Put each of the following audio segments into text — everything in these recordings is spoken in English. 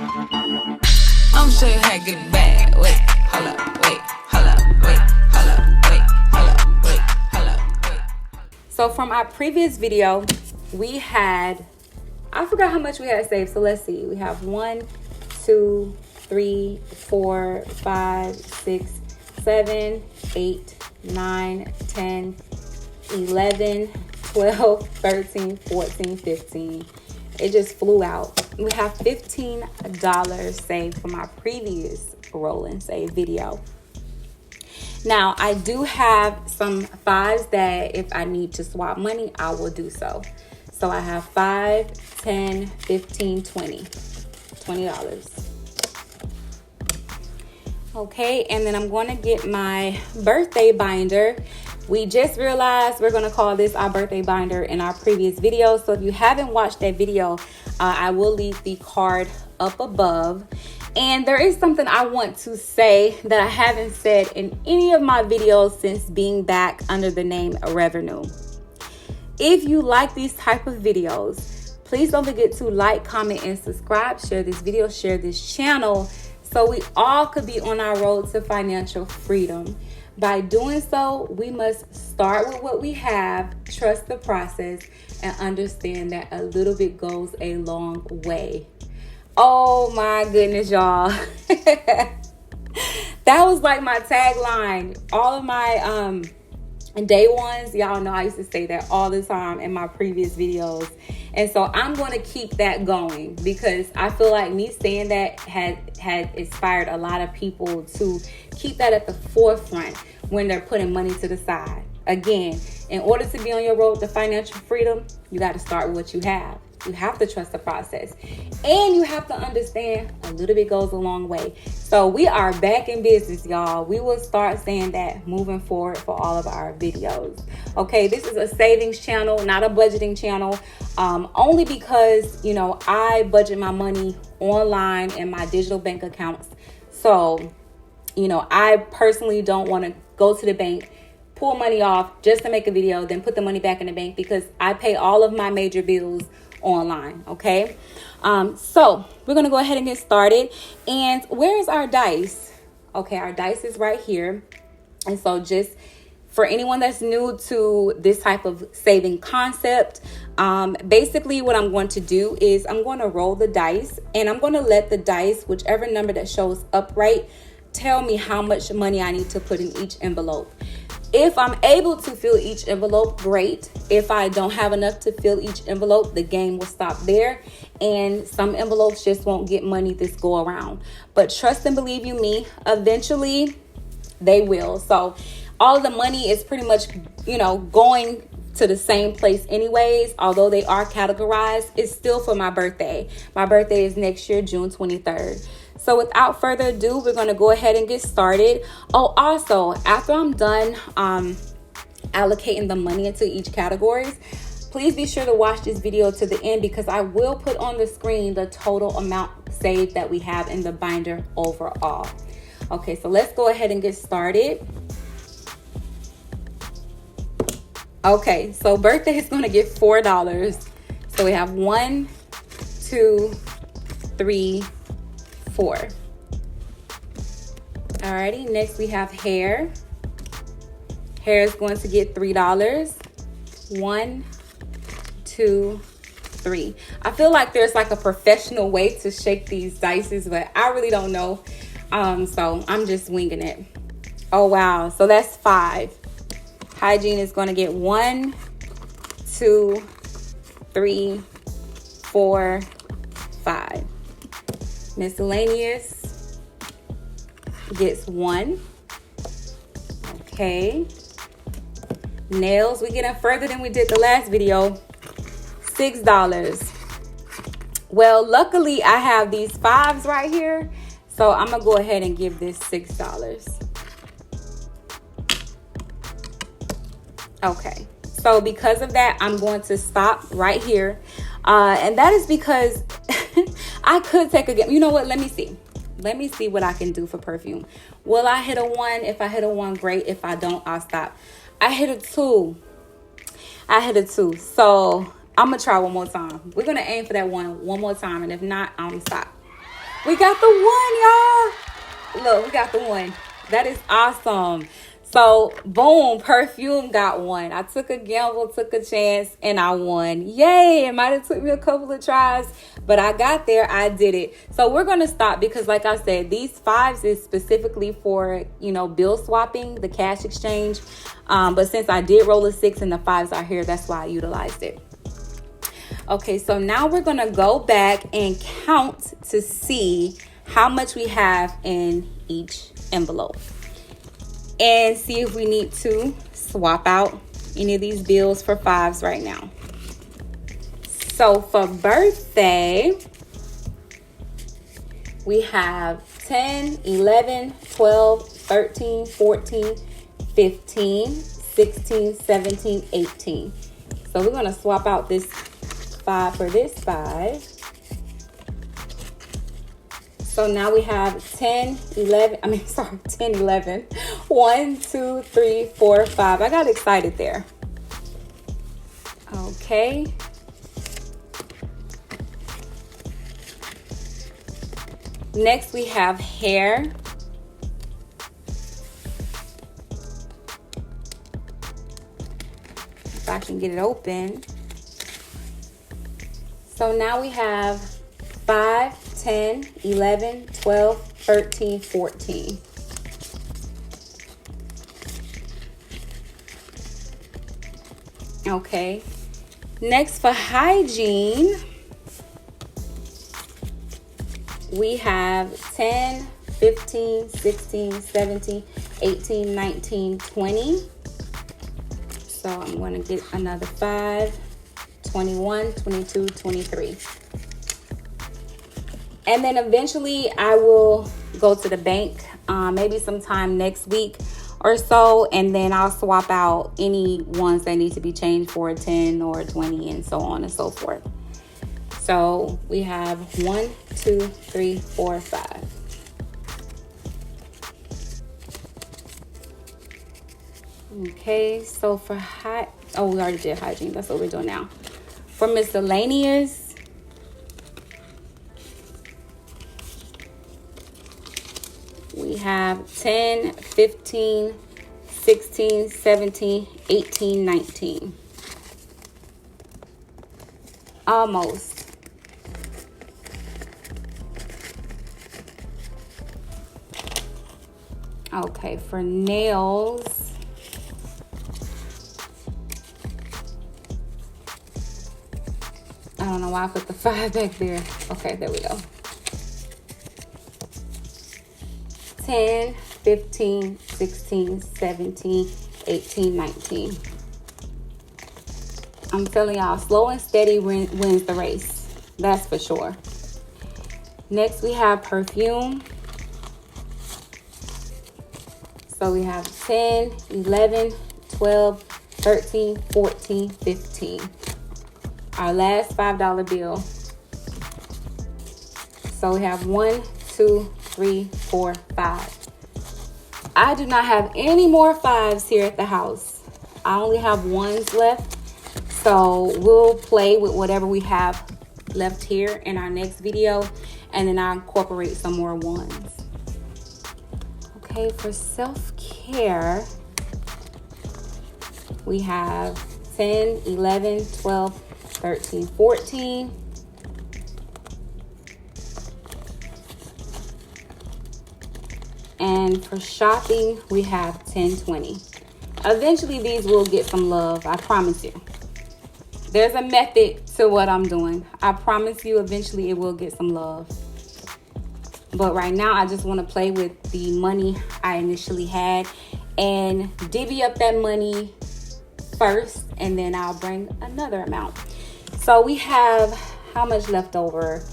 I'm sure you had good bad. Wait, hold up, wait, hold up, wait, hold up, wait, hold up, wait, hold up, wait. So from our previous video, we had, I forgot how much we had saved. So let's see. We have 1, 2, 3, 4, 5, 6, 7, 8, 9, 10, 11, 12, 13, 14, 15. It just flew out. We have $15 saved from our previous roll and save video. Now, I do have some 5s that if I need to swap money, I will do so. So I have 5, 10, 15, 20. $20. Okay, and then I'm going to get my birthday binder. We just realized we're going to call this our birthday binder in our previous video. So if you haven't watched that video, I will leave the card up above. And there is something I want to say that I haven't said in any of my videos since being back under the name Revenue. If you like these type of videos, please don't forget to like, comment, and subscribe. Share this video, share this channel, so we all could be on our road to financial freedom. By doing so, we must start with what we have, trust the process, and understand that a little bit goes a long way. Oh my goodness, y'all. That was like my tagline. All of my day ones, y'all know I used to say that all the time in my previous videos. And so I'm going to keep that going because I feel like me saying that had inspired a lot of people to keep that at the forefront when they're putting money to the side. Again, in order to be on your road to financial freedom, you got to start with what you have. You have to trust the process. And you have to understand a little bit goes a long way. So we are back in business, y'all. We will start saying that moving forward for all of our videos. Okay, this is a savings channel, not a budgeting channel. Only because, you know, I budget my money online in my digital bank accounts. So, you know, I personally don't want to go to the bank, pull money off just to make a video, then put the money back in the bank because I pay all of my major bills online. Okay, so we're gonna go ahead and get started. And where's our dice? Okay, our dice is right here. And so just for anyone that's new to this type of saving concept, basically what I'm going to do is I'm going to roll the dice, and I'm going to let the dice, whichever number that shows upright, tell me how much money I need to put in each envelope. If I'm able to fill each envelope, great. If I don't have enough to fill each envelope, the game will stop there. And some envelopes just won't get money this go around. But trust and believe you me, eventually they will. So all of the money is pretty much, you know, going to the same place anyways. Although they are categorized, it's still for my birthday. My birthday is next year, June 23rd. So without further ado, we're going to go ahead and get started. Oh, also, after I'm done allocating the money into each categories, please be sure to watch this video to the end because I will put on the screen the total amount saved that we have in the binder overall. Okay, so let's go ahead and get started. Okay, so birthday is going to get $4. So we have 1, 2, 3, 4. Alrighty, next we have hair. Hair is going to get $3. 1, 2, 3. I feel like there's like a professional way to shake these dices, but I really don't know. So I'm just winging it. Oh wow, so that's 5. Hygiene is going to get 1, 2, 3, 4, 5. Miscellaneous gets 1. Okay. Nails, we're getting further than we did the last video. $6. Well, luckily I have these 5s right here, so I'm gonna go ahead and give this $6. Okay, so because of that, I'm going to stop right here, and that is because I could take a, you know what, let me see what I can do for perfume. Will I hit a 1? If I hit a 1, great. If I don't, I'll stop. I hit a 2. So I'm gonna try one more time. We're gonna aim for that one more time, and if not, I'm gonna stop. We got the one, y'all. Look, we got the one. That is awesome. So, boom, Perfume got one. I took a gamble, took a chance, and I won. Yay! It might have took me a couple of tries, but I got there. I did it. So we're going to stop because, like I said, these 5s is specifically for, bill swapping, the cash exchange. But since I did roll a 6 and the 5s are here, that's why I utilized it. Okay, so now we're going to go back and count to see how much we have in each envelope. And see if we need to swap out any of these bills for 5s right now. So for birthday, we have 10, 11, 12, 13, 14, 15, 16, 17, 18. So we're going to swap out this 5 for this 5. So now we have 10, 11. 1, 2, 3, 4, 5. I got excited there. Okay. Next we have hair. If I can get it open. So now we have 5, 10, 11, 12, 13, 14. Okay. Next for hygiene, we have 10, 15, 16, 17, 18, 19, 20. So I'm going to get another 5, 21, 22, 23. And then eventually I will go to the bank, maybe sometime next week or so, and then I'll swap out any ones that need to be changed for a 10 or a 20 and so on and so forth. So we have 1, 2, 3, 4, 5. Okay, so for we already did hygiene. That's what we're doing now. For miscellaneous, we have 10, 15, 16, 17, 18, 19. Almost. Okay, for nails, I don't know why I put the 5 back there. Okay, there we go. 10, 15, 16, 17, 18, 19. I'm telling y'all, slow and steady wins the race. That's for sure. Next, we have perfume. So we have 10, 11, 12, 13, 14, 15. Our last $5 bill. So we have 1, 2, 3, 4, 5. I do not have any more 5s here at the house. I only have 1s left. So we'll play with whatever we have left here in our next video, and then I'll incorporate some more 1s. Okay, for self-care, we have 10, 11, 12, 13, 14. And for shopping, we have 10, 20. Eventually, these will get some love. I promise you. There's a method to what I'm doing. I promise you, eventually it will get some love. But right now, I just want to play with the money I initially had and divvy up that money first, and then I'll bring another amount. So we have how much left over?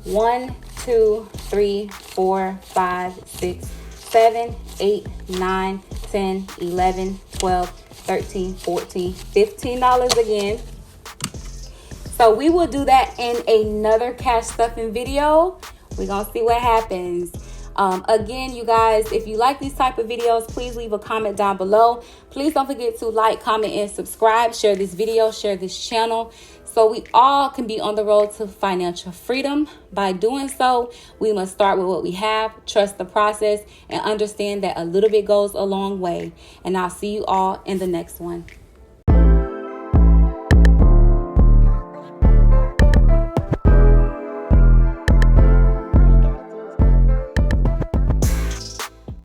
1, 2, 3, 4, 5, 6, 7, 8, 9, 10, 11, 12, 13, 14, $15 again. So we will do that in another cash stuffing video. We're going to see what happens. Again, you guys, if you like these type of videos, please leave a comment down below. Please don't forget to like, comment, and subscribe. Share this video, share this channel. So we all can be on the road to financial freedom. By doing so, we must start with what we have, trust the process, and understand that a little bit goes a long way. And I'll see you all in the next one.